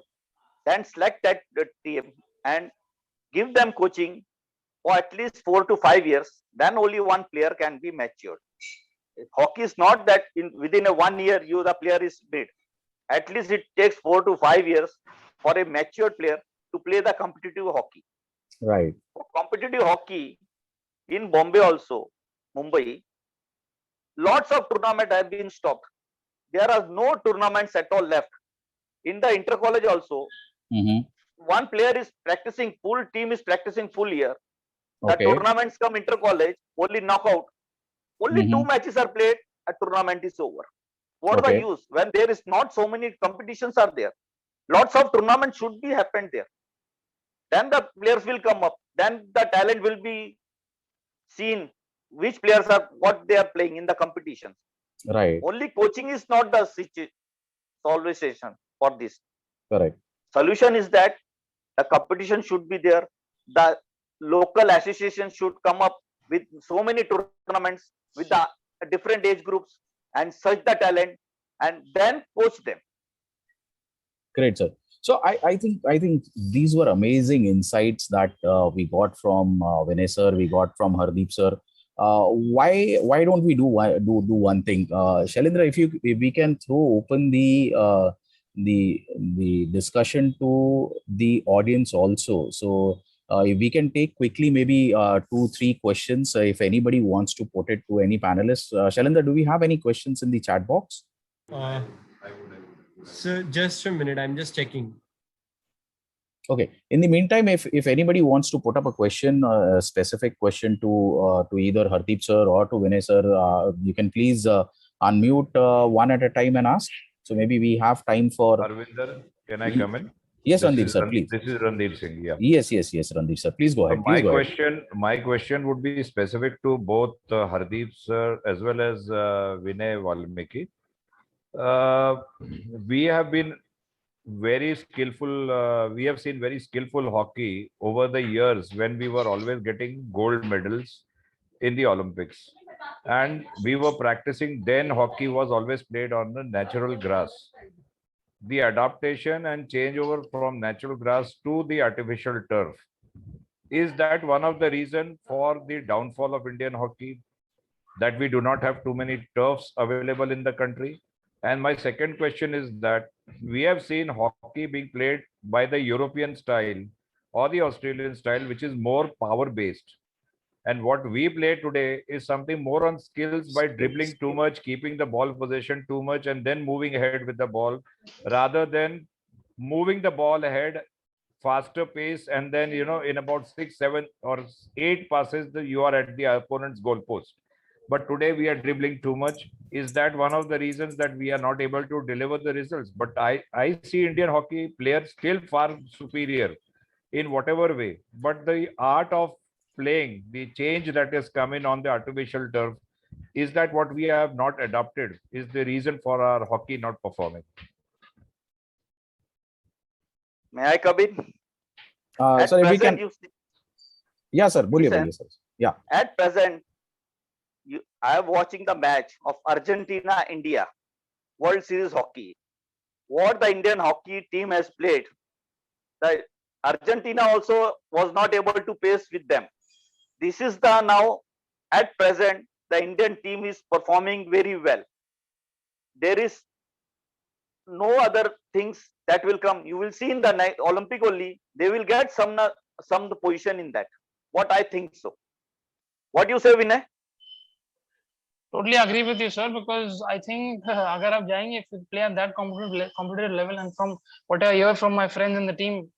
Speaker 3: then select that team and give them coaching for at least 4 to 5 years. Then only one player can be matured. Hockey is not that within a 1 year the player is made. At least it takes 4 to 5 years for a matured player to play the competitive hockey.
Speaker 1: Right.
Speaker 3: For competitive hockey in Bombay also, Mumbai, lots of tournaments have been stopped. There are no tournaments at all left. In the inter-college also, one player is practicing, full team is practicing full year. The tournaments come inter-college, only knockout. Only 2 matches are played, a tournament is over. What the use? When there is not so many competitions are there. Lots of tournaments should be happened there. Then the players will come up. Then the talent will be seen. Which players are, what they are playing in the competitions.
Speaker 1: Right.
Speaker 3: Only coaching is not the solution for this.
Speaker 1: Correct.
Speaker 3: Solution is that the competition should be there. The local association should come up with so many tournaments with the different age groups and search the talent and then coach them.
Speaker 1: Great, sir. So I think these were amazing insights that we got from Vinay sir, we got from Hardeep sir. Why don't we do one thing, Shailendra, if we can throw open the discussion to the audience also. So if we can take quickly maybe 2-3 questions if anybody wants to put it to any panelists. Shailendra, do we have any questions in the chat box?
Speaker 5: So just a minute, I'm just checking.
Speaker 1: Okay. In the meantime, if anybody wants to put up a question, a specific question to either Hardeep sir or to Vinay sir, you can please unmute one at a time and ask. So maybe we have time for.
Speaker 6: Arvinder, can I come in?
Speaker 1: Yes, Randeep sir, please.
Speaker 6: This is Randeep Singh. Yeah.
Speaker 1: Yes, Randeep sir. Please go ahead.
Speaker 6: My question would be specific to both Hardeep sir as well as Vinay Valmiki. We have been very skillful. We have seen very skillful hockey over the years when we were always getting gold medals in the Olympics. And we were practicing, then hockey was always played on the natural grass. The adaptation and changeover from natural grass to the artificial turf, is that one of the reasons for the downfall of Indian hockey, that we do not have too many turfs available in the country? And my second question is that we have seen hockey being played by the European style or the Australian style, which is more power based. And what we play today is something more on skills by dribbling too much, keeping the ball possession too much, and then moving ahead with the ball, rather than moving the ball ahead faster pace, and then in about 6, 7, or 8 passes you are at the opponent's goal post. but today we are dribbling too much. Is that one of the reasons that we are not able to deliver the results? But I see Indian hockey players still far superior in whatever way. But the art of playing, the change that has come in on the artificial turf, is that what we have not adopted is the reason for our hockey not performing.
Speaker 3: May I come in?
Speaker 1: Sir, if we can. Yeah, sir.
Speaker 3: Listen,
Speaker 1: sir. Yeah.
Speaker 3: At present, I am watching the match of Argentina India World Series hockey. What the Indian hockey team has played, the Argentina also was not able to pace with them. This is the now at present the Indian team is performing very well. There is no other things that will come. You will see in the Olympic only, they will get some position in that. What I think so. What do you say, Vinay?
Speaker 2: Totally agree with you, sir, because I think agar aap jayenge, if you play at that competitive level, and from what I hear from my friends in the team,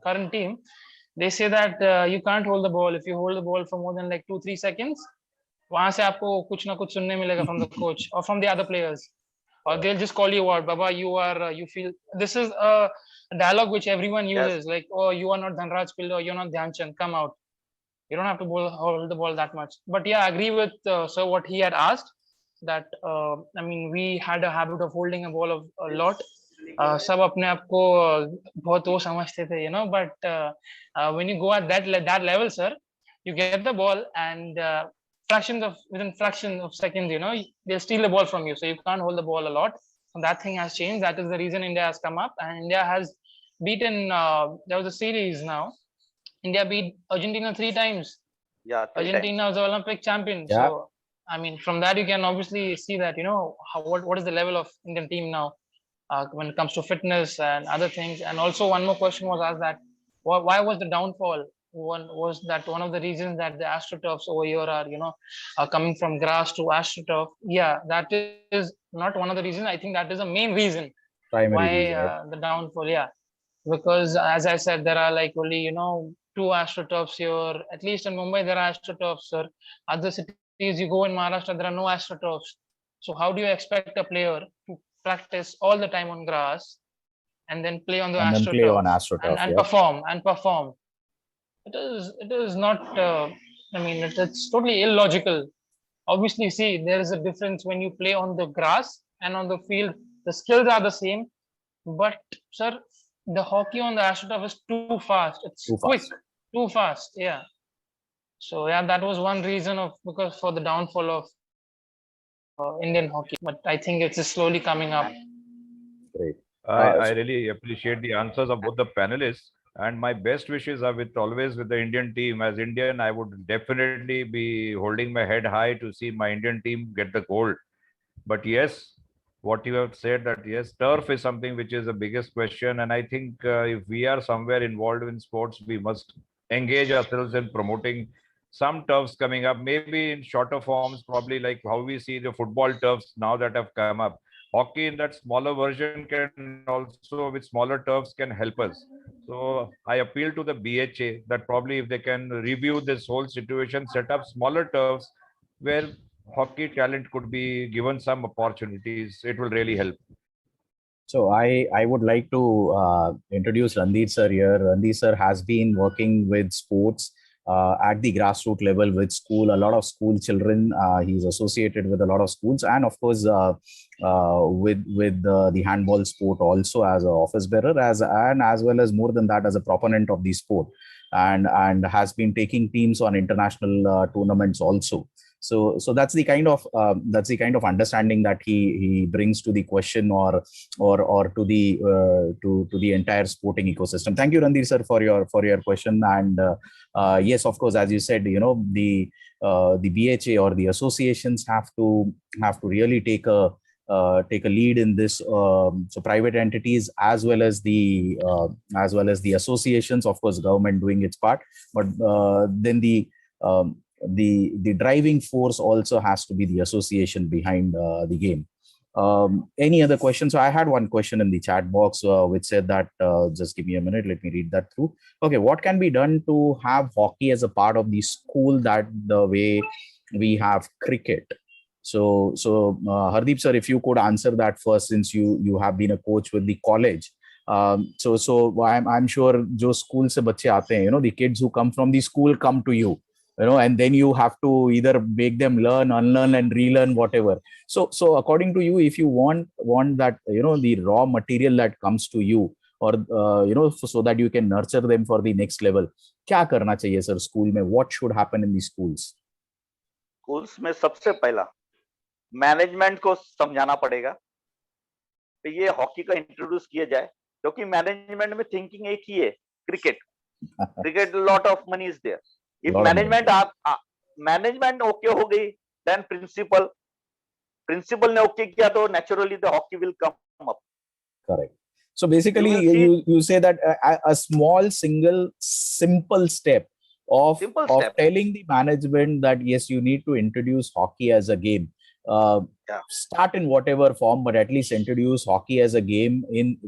Speaker 2: current team, they say that you can't hold the ball. If you hold the ball for more than like 2-3 seconds, वहां से आपको कुछ ना कुछ सुनने मिलेगा from the coach or from the other players, or they'll just call you out, Baba, you feel, this is a dialogue which everyone uses, like, oh, you are not Dhanraj Pillai, or you're not Dhyan Chand, come out. You don't have to hold the ball that much. But yeah, I agree with sir what he had asked, that I mean, we had a habit of holding a ball a lot. सब अपने आप को बहुत वो समझते थे, you know, but when you go at that level, sir, you get the ball and within fractions of seconds, you know, they'll steal the ball from you, so you can't hold the ball a lot. So that thing has changed. That is the reason India has come up, and India has beaten, there was a series now, India beat Argentina 3 times.
Speaker 3: Yeah,
Speaker 2: Argentina was the Olympic champion.
Speaker 1: Yeah.
Speaker 2: So I mean, from that you can obviously see that, you know, what is the level of Indian team now when it comes to fitness and other things. And also one more question was asked, that why was the downfall? One was that one of the reasons that the AstroTurfs over here are, you know, are coming from grass to AstroTurf. Yeah, that is not one of the reasons. I think that is the main reason
Speaker 1: Primary
Speaker 2: why the downfall. Yeah, because as I said, there are like only, you know, 2 AstroTurfs here. At least in Mumbai there are AstroTurfs, sir. Other cities, you go in Maharashtra, there are no AstroTurfs. So how do you expect a player to practice all the time on grass and then play on the AstroTurf and perform? It is not. I mean, it's totally illogical. Obviously, see, there is a difference when you play on the grass and on the field. The skills are the same, but sir, the hockey on the AstroTurf is too fast. It's quick, too fast. Yeah. So yeah, that was one reason because for the downfall of Indian hockey. But I think it's slowly coming up.
Speaker 1: Great.
Speaker 6: I really appreciate the answers of both the panelists, and my best wishes are always with the Indian team. As Indian, I would definitely be holding my head high to see my Indian team get the gold. But yes, what you have said, that yes, turf is something which is the biggest question, and I think if we are somewhere involved in sports, we must engage ourselves in promoting some turfs coming up, maybe in shorter forms, probably like how we see the football turfs now that have come up. Hockey in that smaller version can also, with smaller turfs, can help us. So I appeal to the BHA that probably if they can review this whole situation, set up smaller turfs where hockey talent could be given some opportunities, it will really help.
Speaker 1: So I would like to introduce Randir sir here. Randir sir has been working with sports at the grassroots level with a lot of school children. He's associated with a lot of schools, and of course with the handball sport also as an office bearer, as well as more than that as a proponent of the sport, and has been taking teams on international tournaments also. So that's the kind of understanding that he brings to the question or to the entire sporting ecosystem. Thank you, Randir sir, for your question. And yes, of course, as you said, you know, the BHA or the associations have to really take a lead in this. So private entities as well as the associations, of course, government doing its part, but then the driving force also has to be the association behind the game. Any other questions? So I had one question in the chat box which said that, just give me a minute, let me read that through. Okay, what can be done to have hockey as a part of the school, that the way we have cricket. So Hardeep sir, if you could answer that first, since you have been a coach with the college. So I'm sure जो school से बच्चे आते हैं, the kids who come from the school come to you, and then you have to either make them learn, unlearn, and relearn whatever. So according to you, if you want that, the raw material that comes to you, or so that you can nurture them for the next level, क्या करना चाहिए sir school में? What should happen in the schools?
Speaker 3: Schools में सबसे पहला management को समझाना पड़ेगा कि ये हॉकी का इंट्रोड्यूस किया जाए, क्योंकि मैनेजमेंट में थिंकिंग एक ही है, cricket lot of money is there. If management okay हो गई, देन प्रिंसिपल ने ओके किया, तो naturally the hockey will come up.
Speaker 1: Correct. So basically, you say that a small simple step of telling the management that yes, you need to introduce hockey as a game. Start in whatever form, but at least introduce hockey as a game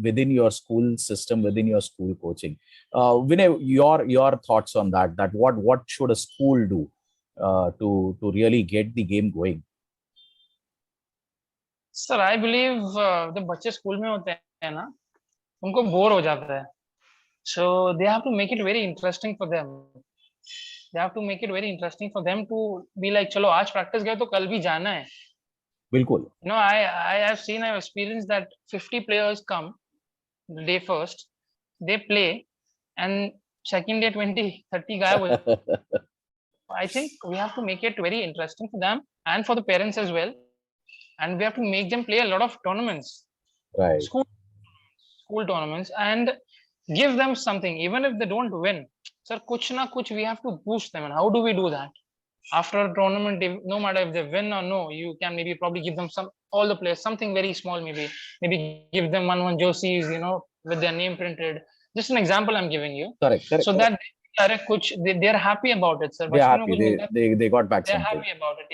Speaker 1: within your school system, within your school coaching. Vinay, your thoughts on that? That what should a school do to really get the game going?
Speaker 2: Sir, I believe the बच्चे school में होते हैं ना, उनको bore हो जाता है. So they have to make it very interesting for them. They have to make it very interesting for them to be like, चलो आज प्रैक्टिस गए तो कल भी जाना है.
Speaker 1: बिल्कुल.
Speaker 2: I have experienced that 50 players come the day first, they play, and second day 20, 30 guys. I think we have to make it very interesting for them and for the parents as well. And we have to make them play a lot of tournaments.
Speaker 1: Right.
Speaker 2: School tournaments, and give them something, even if they don't win. Sir, kuch na kuch we have to boost them. And how do we do that? After a tournament, no matter if they win or no, you can maybe probably give them all the players something very small, maybe give them one jerseys, with their name printed. Just an example I'm giving you.
Speaker 1: Correct.
Speaker 2: So that they're happy about it, sir.
Speaker 1: They're happy. They got back
Speaker 2: they're
Speaker 1: something.
Speaker 2: happy about it.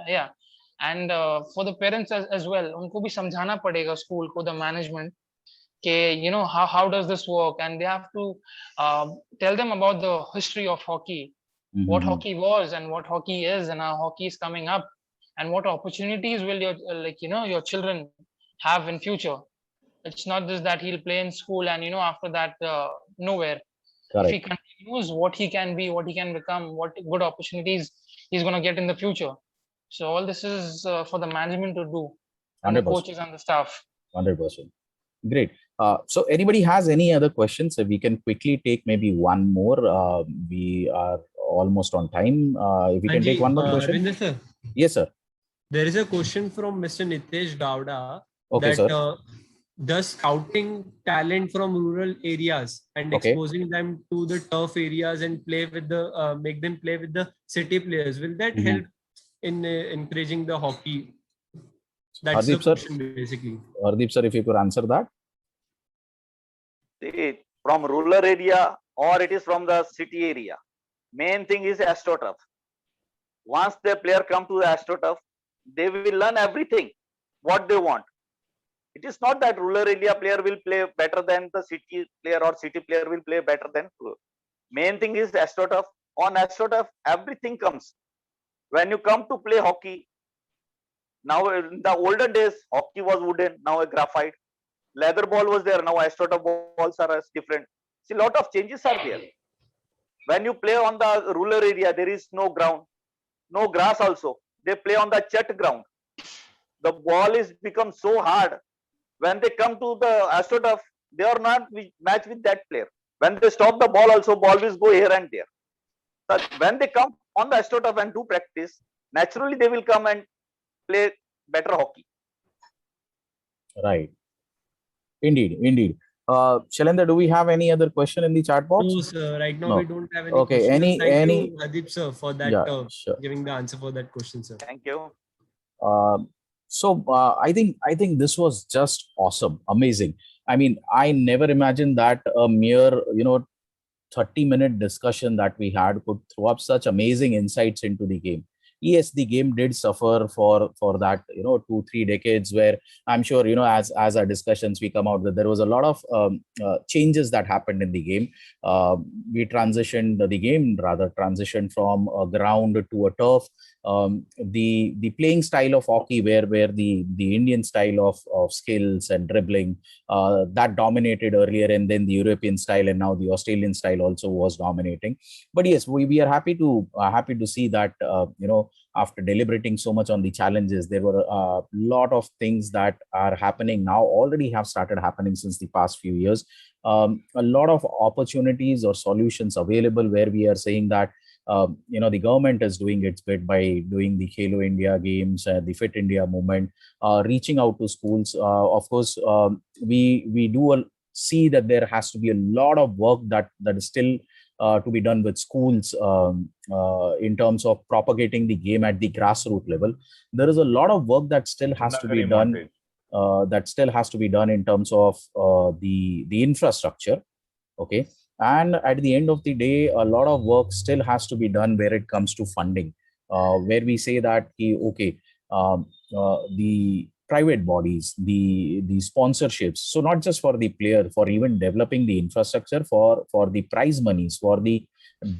Speaker 2: Yeah. And for the parents as well, उनको भी समझाना पड़ेगा school को, the management, how does this work, and they have to tell them about the history of hockey, what hockey was and what hockey is, and how hockey is coming up, and what opportunities will your children have in future. It's not just that he'll play in school and after that nowhere.
Speaker 1: Correct.
Speaker 2: If he continues, what he can be, what he can become, what good opportunities he's going to get in the future. So all this is for the management to do, and
Speaker 1: 100%.
Speaker 2: the coaches and the staff.
Speaker 1: 100%. Great. So anybody has any other questions? We can quickly take maybe one more. We are almost on time. If we can take one more question.
Speaker 5: Ravinder sir.
Speaker 1: Yes, sir.
Speaker 5: There is a question from Mr. Nitesh Gowda.
Speaker 1: Okay,
Speaker 5: that,
Speaker 1: sir.
Speaker 5: The scouting talent from rural areas and exposing them to the turf areas and make them play with the city players, will that help in encouraging the hockey? That's
Speaker 1: Hardeep,
Speaker 5: the question, basically.
Speaker 1: Hardeep sir, if you could answer that.
Speaker 3: See, from rural area or it is from the city area, main thing is AstroTurf. Once the player come to the AstroTurf, they will learn everything what they want. It is not that rural area player will play better than the city player or city player will play better than rural. Main thing is AstroTurf. On AstroTurf, everything comes. When you come to play hockey, now in the older days, hockey was wooden, now a graphite. Leather ball was there, now AstroTurf balls are different. See, a lot of changes are there. When you play on the rural area, there is no ground, no grass also. They play on the chet ground. The ball is become so hard. When they come to the AstroTurf, they are not match with that player. When they stop the ball also, ball will go here and there. But when they come on the AstroTurf and do practice, naturally they will come and play better hockey.
Speaker 1: Right. Indeed. Shailendra, do we have any other question in the chat box?
Speaker 5: No, sir. Right now we don't have any
Speaker 1: Okay.
Speaker 5: questions. Thank
Speaker 1: Any
Speaker 5: you, Hardeep sir, for that
Speaker 1: sure.
Speaker 5: giving the answer for that question, sir.
Speaker 3: Thank you.
Speaker 1: So I think this was just awesome, amazing. I mean, I never imagined that a mere 30-minute discussion that we had could throw up such amazing insights into the game. yes, the game did suffer for that, 2-3 decades, where I'm sure, as our discussions we come out that there was a lot of changes that happened in the game. We transitioned from a ground to a turf. The playing style of hockey, where the Indian style of skills and dribbling, that dominated earlier, and then the European style, and now the Australian style also was dominating. But yes, we are happy to see that, after deliberating so much on the challenges, there were a lot of things that are happening now, already have started happening since the past few years. A lot of opportunities or solutions available, where we are saying that the government is doing its bit by doing the Khelo India games, the Fit India movement, reaching out to schools. Of course, we do see that there has to be a lot of work that is still to be done with schools, in terms of propagating the game at the grassroots level. There is a lot of work that still has to be done. In terms of the infrastructure. Okay. And at the end of the day, a lot of work still has to be done where it comes to funding, where we say that, the private bodies, the sponsorships. So not just for the player, for even developing the infrastructure, for the prize monies, for the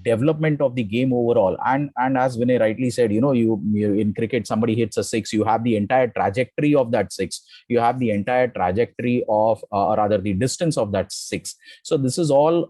Speaker 1: development of the game overall. And as Vinay rightly said, you in cricket, somebody hits a six, you have the entire trajectory of that six, you have the entire trajectory of, or rather the distance of that six. So this is all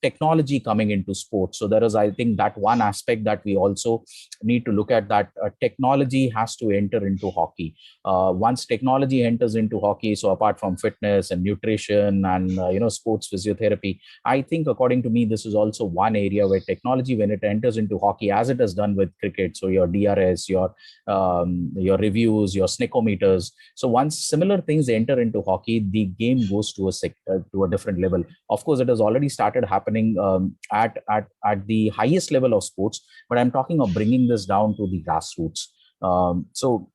Speaker 1: technology coming into sports. So there is, I think, that one aspect that we also need to look at, that technology has to enter into hockey. Once technology enters into hockey, so apart from fitness and nutrition and sports physiotherapy, I think, according to me, this is also one area where technology, when it enters into hockey, as it has done with cricket, so your DRS, your reviews, your snickometers, so once similar things enter into hockey, the game goes to a different level. Of course, it has already started happening at the highest level of sports, but I'm talking of bringing this down to the grassroots. So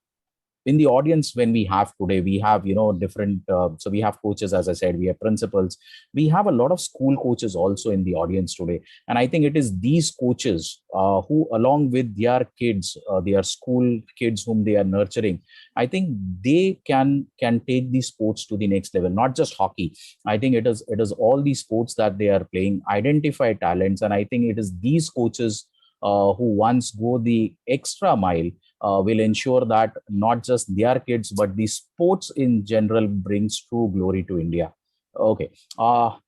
Speaker 1: in the audience, when we have today, we have different, so we have coaches, as I said, we have principals, we have a lot of school coaches also in the audience today. And I think it is these coaches who, along with their kids, their school kids whom they are nurturing, I think they can take these sports to the next level. Not just hockey, I think it is all these sports that they are playing, identify talents. And I think it is these coaches who once go the extra mile, will ensure that not just their kids, but the sports in general brings true glory to India. Okay.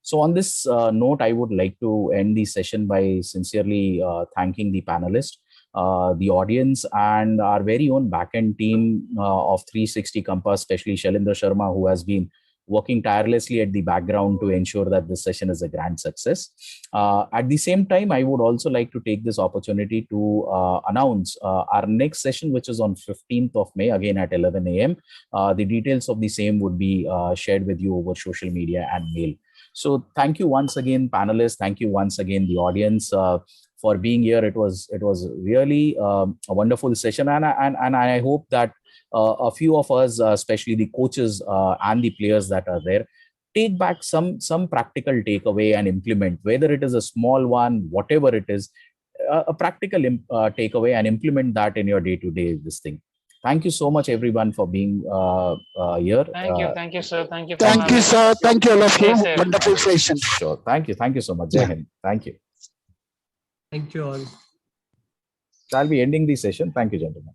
Speaker 1: So on this note, I would like to end the session by sincerely thanking the panelists, the audience, and our very own backend team of 360 Compass, especially Shailendra Sharma, who has been working tirelessly at the background to ensure that this session is a grand success. At the same time, I would also like to take this opportunity to announce our next session, which is on 15th of May, again at 11 a.m. The details of the same would be shared with you over social media and mail. So thank you once again, panelists. Thank you once again, the audience, for being here. It was really a wonderful session, and I hope that a few of us, especially the coaches and the players that are there, take back some practical takeaway and implement, whether it is a small one, whatever it is, a practical takeaway, and implement that in your day-to-day this thing. Thank you so much, everyone, for being here.
Speaker 2: Thank you, sir. Thank you,
Speaker 7: sir. Thank you, all of you. Wonderful session.
Speaker 1: Sure. Thank you so much. Jai Hind. Thank you.
Speaker 5: Thank you all.
Speaker 1: I'll be ending the session. Thank you, gentlemen.